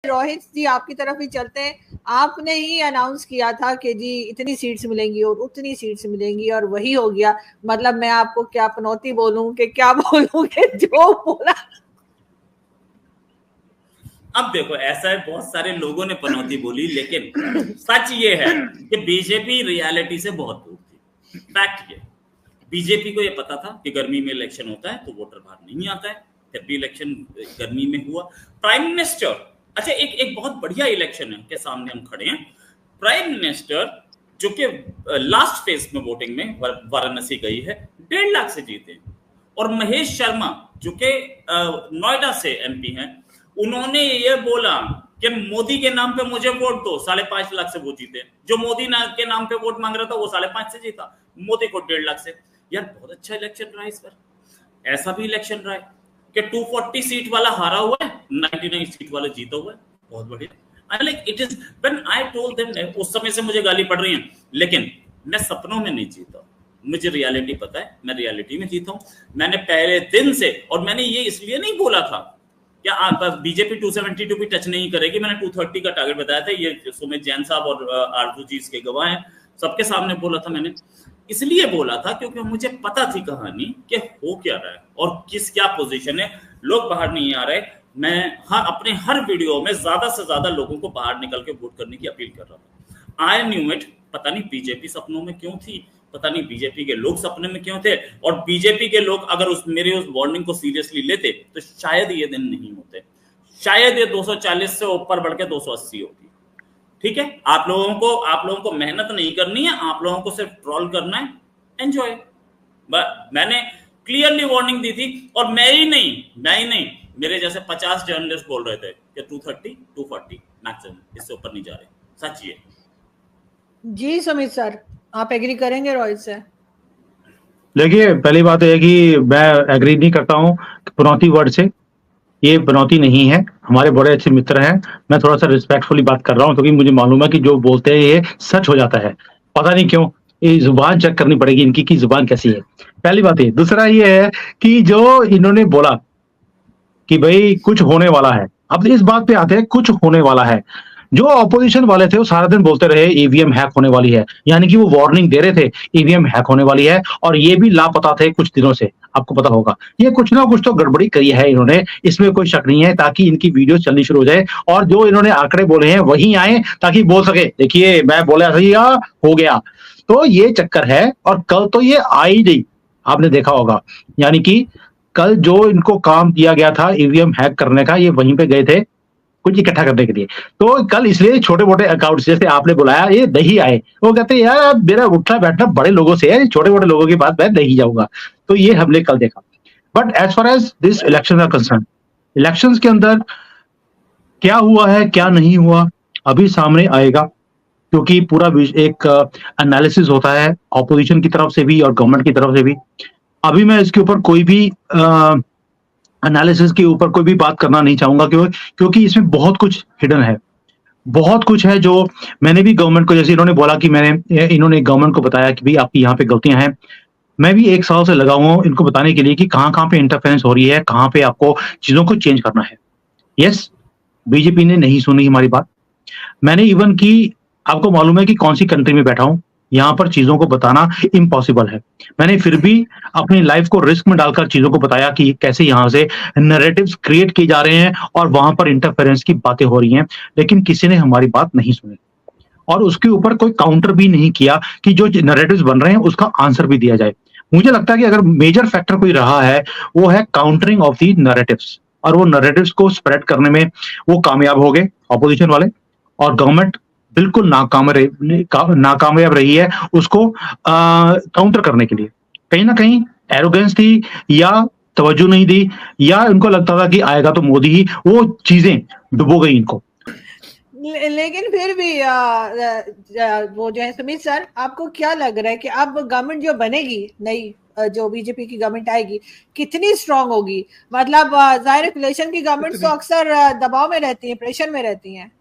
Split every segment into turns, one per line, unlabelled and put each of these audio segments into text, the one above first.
रोहित जी आपकी तरफ ही चलते हैं। आपने ही अनाउंस किया था कि जी इतनी सीट्स मिलेंगी और उतनी सीट्स मिलेंगी और वही हो गया। मतलब मैं आपको क्या पनौती बोलूं कि क्या बोलूं कि जो बोला।
अब देखो ऐसा है, बहुत सारे लोगों ने पनौती बोली, लेकिन सच ये है कि बीजेपी रियलिटी से बहुत दूर थी। फैक्ट ये, बीजेपी को ये पता था कि गर्मी में इलेक्शन होता है तो वोटर बाहर नहीं आता है, फिर भी इलेक्शन गर्मी में हुआ। प्राइम मिनिस्टर, अच्छा एक बहुत बढ़िया इलेक्शन है के सामने हम खड़े हैं। प्राइम मिनिस्टर जो कि लास्ट फेज में वोटिंग में वाराणसी गई है, 1.5 लाख से जीते। और महेश शर्मा जो कि नोएडा से एमपी हैं, उन्होंने ये बोला कि मोदी के नाम पे मुझे वोट दो, 5.5 लाख से वो जीते। जो मोदी के नाम पे वोट मांग रहा था वो 5.5 से जीता, मोदी को 1.5 लाख से। यार बहुत अच्छा इलेक्शन रहा इस बार। ऐसा भी इलेक्शन रहा है कि 240 सीट वाला हारा हुआ है, 99 सीट वाला जीता हुआ है। बहुत बढ़िया। I like it is when I told them, उस समय से मुझे गाली पड़ रही है, लेकिन मैं सपनों में नहीं जीता। मुझे रियलिटी पता है, मैं रियलिटी में जीता हूं। मैंने पहले दिन से, और मैंने ये इसलिए नहीं बोला था क्या आप बीजेपी 272 भी टच नहीं करेगी, मैंने 230 का टारगेट बताया था। ये सुमित जैन साहब और आरजू जी इसके गवाह हैं, सबके सामने बोला था मैंने। इसलिए बोला था क्योंकि मुझे पता थी कहानी कि हो क्या रहा है और किस क्या पोजीशन है। लोग बाहर नहीं आ रहे। मैं अपने हर वीडियो में ज्यादा से ज्यादा लोगों को बाहर निकल के वोट करने की अपील कर रहा था। I knew it. पता नहीं बीजेपी सपनों में क्यों थी, पता नहीं बीजेपी के लोग सपने में क्यों थे, और बीजेपी के लोग अगर मेरी उस वार्निंग को सीरियसली लेते तो शायद ये दिन नहीं होते, शायद ये 240 से ऊपर बढ़ के 280 होती। ठीक है, आप लोगों को मेहनत नहीं करनी है, आप लोगों को सिर्फ ट्रोल करना है। एंजॉय। मैंने क्लियरली वार्निंग दी थी, और मैं ही नहीं, मेरे जैसे 50 जर्नलिस्ट बोल रहे थे कि 230 240 मैक्सिमम, इससे ऊपर नहीं जा रहे। सच ये।
जी सुमित सर, आप एग्री करेंगे रोहित से?
देखिए, पहली बात है कि मैं एग्री नहीं करता हूँ पनौती वर्ड से। ये पनौती नहीं है, हमारे बड़े अच्छे मित्र हैं। मैं थोड़ा सा रिस्पेक्टफुली बात कर रहा हूँ क्योंकि मुझे मालूम है कि जो बोलते हैं ये सच हो जाता है। पता नहीं क्यों, ये जुबान चेक करनी पड़ेगी इनकी कि जुबान कैसी है। पहली बात है। दूसरा ये है कि जो इन्होंने बोला कि भाई कुछ होने वाला है, अब इस बात पे आते हैं, कुछ होने वाला है। जो ऑपोजिशन वाले थे वो सारा दिन बोलते रहे ईवीएम हैक होने वाली है, यानी कि वो वार्निंग दे रहे थे ईवीएम हैक होने वाली है, और ये भी लापता थे कुछ दिनों से। आपको पता होगा ये कुछ ना कुछ तो गड़बड़ी करी है इन्होंने, इसमें कोई शक नहीं है, ताकि इनकी वीडियो चलनी शुरू हो जाए और जो इन्होंने आंकड़े बोले हैं वही आए, ताकि बोल सके देखिए मैं बोला सही हो गया। तो ये चक्कर है, और कल तो ये आई नहीं, आपने देखा होगा। यानी कि कल जो इनको काम दिया गया था ईवीएम हैक करने का, ये वहीं पे गए थे कुछ इकट्ठा करने के लिए। तो कल इसलिए छोटे मोटे अकाउंट्स, जैसे आपने बुलाया, ये नहीं आए। वो कहते हैं यार मेरा उठना बैठना बड़े लोगों से है, छोटे मोटे लोगों की बात मैं नहीं जाऊंगा। तो ये हमने कल देखा। But as far as this election are concern, elections के अंदर क्या हुआ है क्या नहीं हुआ अभी सामने आएगा, क्योंकि पूरा एक एनालिसिस होता है ऑपोजिशन की तरफ से भी और गवर्नमेंट की तरफ से भी। अभी मैं इसके ऊपर कोई भी एनालिसिस के ऊपर कोई भी बात करना नहीं चाहूंगा, क्योंकि इसमें बहुत कुछ हिडन है, बहुत कुछ है जो मैंने भी गवर्नमेंट को, जैसे इन्होंने बोला कि इन्होंने गवर्नमेंट को बताया कि भाई आपकी यहाँ पे गलतियां हैं। मैं भी 1 साल से लगा हुआ हूँ इनको बताने के लिए कि कहाँ पे इंटरफेरेंस हो रही है, कहाँ पे आपको चीजों को चेंज करना है। यस, बीजेपी ने नहीं सुनी हमारी बात। मैंने इवन की, आपको मालूम है कि कौन सी कंट्री में बैठा हूं, यहाँ पर चीजों को बताना इम्पॉसिबल है। मैंने फिर भी अपनी लाइफ को रिस्क में डालकर चीजों को बताया कि कैसे यहाँ से नैरेटिव्स क्रिएट किए जा रहे हैं और वहां पर इंटरफेरेंस की बातें हो रही हैं, लेकिन किसी ने हमारी बात नहीं सुनी और उसके ऊपर कोई काउंटर भी नहीं किया कि जो नैरेटिव्स बन रहे हैं उसका आंसर भी दिया जाए। मुझे लगता है कि अगर मेजर फैक्टर कोई रहा है वो है काउंटरिंग ऑफ दी नैरेटिव्स, और वो नैरेटिव्स को स्प्रेड करने में वो कामयाब हो गए ऑपोजिशन वाले, और गवर्नमेंट बिल्कुल नाकामयाब रही है उसको काउंटर करने के लिए। कहीं ना कहीं एरोगेंस थी, या तवज्जो नहीं दी, या इनको लगता था कि आएगा तो मोदी ही, वो चीजें डुबो गई इनको।
लेकिन फिर भी वो जो है सुमित सर, आपको क्या लग रहा है कि अब गवर्नमेंट जो बनेगी नई, जो बीजेपी की गवर्नमेंट आएगी, कितनी स्ट्रांग होगी? मतलब जाहिर इलेक्शन की गवर्नमेंट तो अक्सर दबाव में रहती है, प्रेशर में रहती है।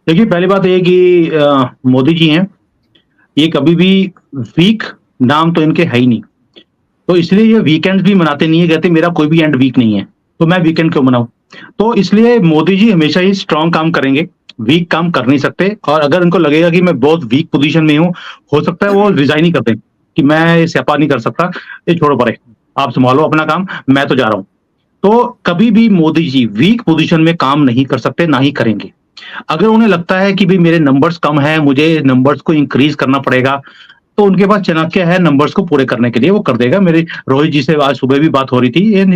देखिए, पहली बात ये कि मोदी जी हैं, ये कभी भी वीक नाम तो इनके है ही नहीं, तो इसलिए ये वीकेंड भी मनाते नहीं है, कहते मेरा कोई भी एंड वीक नहीं है तो मैं वीकेंड क्यों मनाऊं। तो इसलिए मोदी जी हमेशा ही स्ट्रांग काम करेंगे, वीक काम कर नहीं सकते। और अगर उनको लगेगा कि मैं बहुत वीक पोजीशन में हूँ, हो सकता है वो रिजाइन ही कर दें कि मैं ये स्यापा नहीं कर सकता, ये छोड़ो परे, आप संभालो अपना काम, मैं तो जा रहा हूँ। तो कभी भी मोदी जी वीक पोजीशन में काम नहीं कर सकते, ना ही करेंगे। अगर उन्हें लगता है कि भाई मेरे नंबर्स कम हैं, मुझे नंबर्स को इंक्रीज करना पड़ेगा, तो उनके पास चाणक्य है नंबर्स को पूरे करने के लिए, वो कर देगा। मेरी रोहित जी से आज सुबह भी बात हो रही थी, and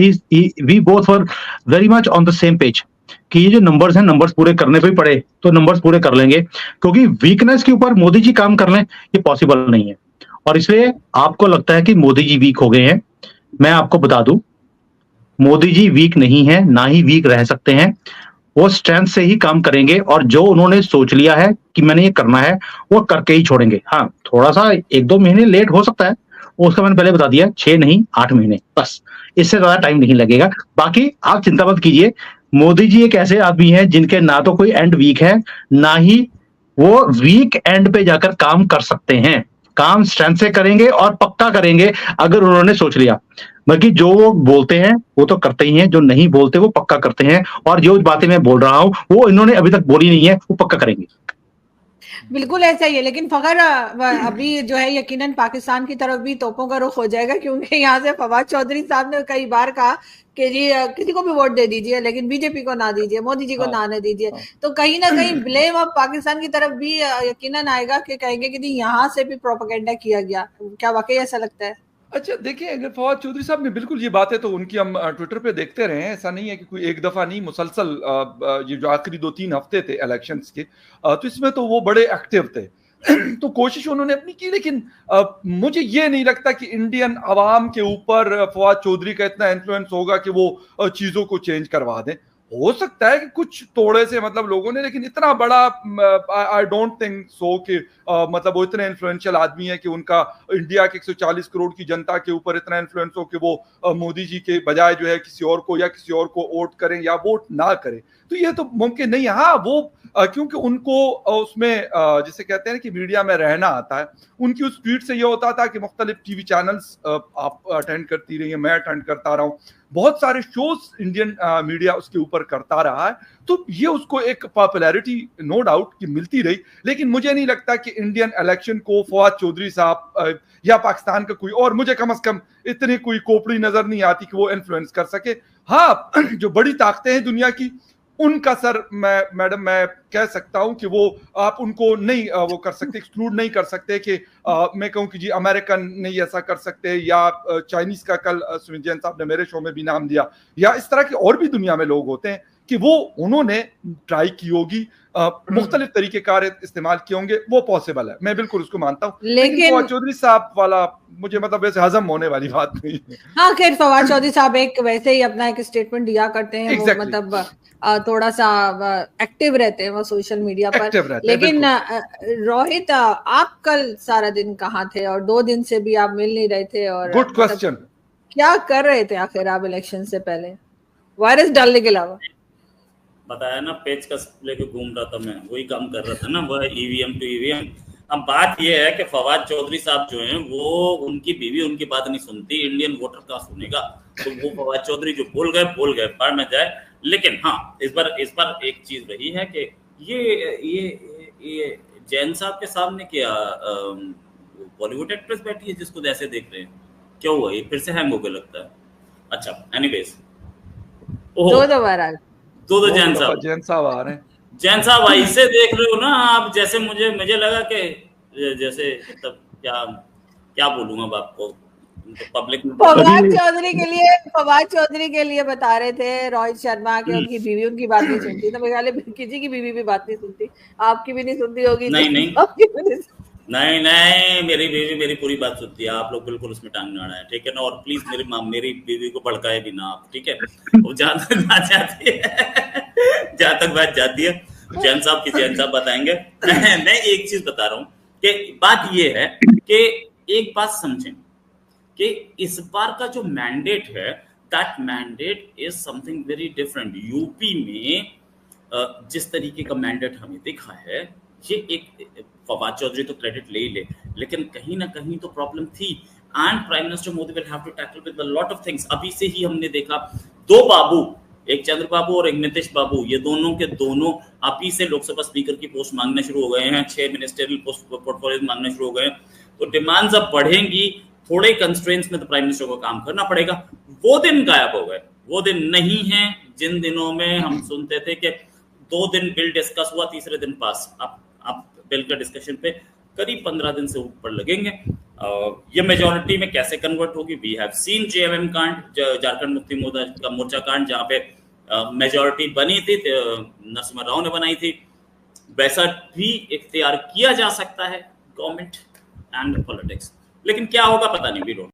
we both were very much on the same page कि ये जो नंबर्स हैं, नंबर्स पूरे करने पे ही पड़े तो नंबर्स पूरे कर लेंगे, क्योंकि वीकनेस के ऊपर मोदी जी काम कर लें ये पॉसिबल नहीं है। और इसलिए आपको लगता है कि मोदी जी वीक हो गए हैं, मैं आपको बता दूं मोदी जी वीक नहीं है, ना ही वीक रह सकते हैं। वो स्ट्रेंथ से ही काम करेंगे और जो उन्होंने सोच लिया है कि मैंने ये करना है, वो करके ही छोड़ेंगे। हाँ, थोड़ा-सा 1-2 महीने लेट हो सकता है, उसका मैंने पहले बता दिया, 6 नहीं 8 महीने बस, इससे ज़्यादा टाइम नहीं लगेगा। बाकी आप चिंता मत कीजिए, मोदी जी एक ऐसे आदमी हैं जिनके ना तो कोई एंड वीक है, ना ही वो वीक एंड पे जाकर काम कर सकते हैं। काम स्ट्रेंथ से करेंगे और पक्का करेंगे अगर उन्होंने सोच लिया। बल्कि जो वो बोलते हैं वो तो करते ही हैं, जो नहीं बोलते वो पक्का करते हैं। और जो बातें मैं बोल रहा हूँ वो इन्होंने अभी तक बोली नहीं है, वो पक्का करेंगे।
बिल्कुल ऐसा ही है, लेकिन फखर अभी जो है यकीनन पाकिस्तान की तरफ भी तोपों का रुख हो जाएगा, क्योंकि यहाँ से फवाद चौधरी साहब ने कई बार कहा कि जी किसी को भी वोट दे दीजिए लेकिन बीजेपी को ना दीजिए, मोदी जी को ना आने दीजिए। तो कहीं ना कहीं ब्लेम अब पाकिस्तान की तरफ भी यकीनन आएगा कि कहेंगे कि यहाँ से भी प्रोपेगेंडा किया गया। क्या वाकई ऐसा लगता है?
अच्छा देखिए, अगर फवाद चौधरी साहब ने बिल्कुल ये बातें तो उनकी हम ट्विटर पे देखते रहे हैं, ऐसा नहीं है कि कोई एक दफा नहीं, मुसलसल ये जो आखिरी 2-3 हफ्ते थे इलेक्शंस के, तो इसमें तो वो बड़े एक्टिव थे। तो कोशिश उन्होंने अपनी की, लेकिन मुझे ये नहीं लगता कि इंडियन अवाम के ऊपर फवाद चौधरी का इतना इन्फ्लुएंस होगा कि वो चीजों को चेंज करवा दें। हो सकता है कि कुछ थोड़े से मतलब लोगों ने, लेकिन इतना बड़ा आई डोंट थिंक सो कि मतलब वो इतने इन्फ्लुएंशियल आदमी है कि उनका इंडिया के 140 करोड़ की जनता के ऊपर इतना इन्फ्लुएंस हो कि वो मोदी जी के बजाय जो है किसी और को या किसी और को वोट करें या वोट ना करें। तो ये तो मुमकिन नहीं है। हाँ, वो क्योंकि उनको उसमें जिसे कहते हैं कि मीडिया में रहना आता है, उनकी उस ट्वीट से ये होता था कि मुख्तलिफ टीवी चैनल्स आप अटेंड करती रही है, मैं अटेंड करता रहा हूँ, बहुत सारे शोज इंडियन मीडिया उसके ऊपर करता रहा है, तो ये उसको एक पॉपुलैरिटी नो डाउट कि मिलती रही। लेकिन मुझे नहीं लगता कि इंडियन इलेक्शन को फवाद चौधरी साहब या पाकिस्तान का कोई और, मुझे कम से कम इतनी कोई कोपड़ी नजर नहीं आती कि वो इन्फ्लुएंस कर सके। हाँ, जो बड़ी ताकतें हैं दुनिया की, उनका सर मैडम मैं कह सकता हूं कि वो आप उनको नहीं वो कर सकते, एक्सक्लूड नहीं कर सकते कि मैं कहूं कि जी अमेरिकन नहीं ऐसा कर सकते, या चाइनीज का कल सुमित जैन साहब ने मेरे शो में भी नाम दिया, या इस तरह के और भी दुनिया में लोग होते हैं कि वो उन्होंने ट्राई की होगी, मुख्तलिफ तरीके कार इस्तेमाल किए होंगे, वो पॉसिबल है, मैं बिल्कुल उसको मानता हूँ। लेकिन फवाद चौधरी साहब वाला मुझे मतलब वैसे हजम होने वाली बात नहीं है।
हाँ, खैर फवाद चौधरी साहब एक वैसे ही अपना एक स्टेटमेंट दिया करते हैं, exactly. वो मतलब थोड़ा सा एक्टिव रहते हैं वो सोशल मीडिया पर। लेकिन रोहित, आप कल सारा दिन कहाँ थे और 2 दिन से भी आप मिल नहीं रहे थे, और
गुड क्वेश्चन,
क्या कर रहे थे आखिर आप इलेक्शन से पहले, वायरस डालने के अलावा?
बताया ना, पेच का लेके घूम रहा था मैं, वही काम कर रहा था ना, वह ईवीएम टू ईवीएम। अब बात यह है कि फवाद चौधरी साहब जो हैं वो, उनकी बीवी उनकी बात नहीं सुनती, इंडियन वोटर का सुनेगा, तो वो फवाद चौधरी जो बोल गए पार में जाए। लेकिन हाँ, इस बार एक चीज रही है कि ये जैन साहब के सामने क्या बॉलीवुड एक्ट्रेस बैठी है जिसको ऐसे देख रहे हैं, क्या हुआ, ये फिर से हैंग हो गया लगता है। अच्छा, एनीवेज, दो जैन
साहब आ रहे हैं।
जैन साहब ऐसे देख रहे हो ना आप, जैसे मुझे लगा कि जैसे मतलब क्या बोलूंगा अब आपको, पब्लिक
फवाद चौधरी के लिए बता रहे थे रोहित शर्मा के उनकी बीवी उनकी बात नहीं सुनती, तो मेरे ख्याल किसी की बीवी भी बात नहीं सुनती, आपकी भी नहीं सुनती होगी।
नहीं, मेरी बीवी मेरी पूरी बात सुनती है, आप लोग बिल्कुल उसमें टांग ना अड़ाएं, ठीक है ना। और प्लीज मेरी बीवी को भड़काए भी ना आप, ठीक है। वो जहाँ तक बात जाती है जैन साहब बताएंगे। मैं एक चीज बता रहा हूँ कि बात ये है कि एक बात समझें कि इस बार का जो मैंडेट है, that mandate is something very different. UP में जिस तरीके का मैंडेट हमें दिखा है, ये एक फवाद चौधरी तो क्रेडिट ले ही ले, लेकिन कहीं ना कहीं तो प्रॉब्लम थी, and prime minister Modi will have to tackle with a lot of things. अभी से ही हमने देखा 2 बाबू एक चंद्रबाबू और एक नीतीश बाबू, ये दोनों के दोनों आप ही से लोकसभा स्पीकर की पोस्ट मांगने शुरू हो गए हैं, 6 मिनिस्ट्रियल पोस्ट पोर्टफोलियो मांगने शुरू हो गए हैं। तो डिमांड्स अब बढ़ेंगी, थोड़े कंस्ट्रेंट्स में तो प्राइम मिनिस्टर को काम करना पड़ेगा। वो दिन गायब हो गए, वो दिन नहीं है जिन दिनों में हम सुनते थे कि 2 दिन बिल डिस्कस हुआ, तीसरे दिन पास। अब बिल का डिस्कशन पे करीब 15 दिन से ऊपर लगेंगे। ये मेजॉरिटी में कैसे कन्वर्ट होगी? वी हैव सीन जेएमएम कांड, झारखंड मुक्ति मोर्चा कांड, जहां पे मेजॉरिटी बनी थी, नरसिम्हा राव ने बनाई थी। वैसा भी इख्तियार किया जा सकता है गवर्नमेंट एंड पॉलिटिक्स, लेकिन क्या होगा पता नहीं।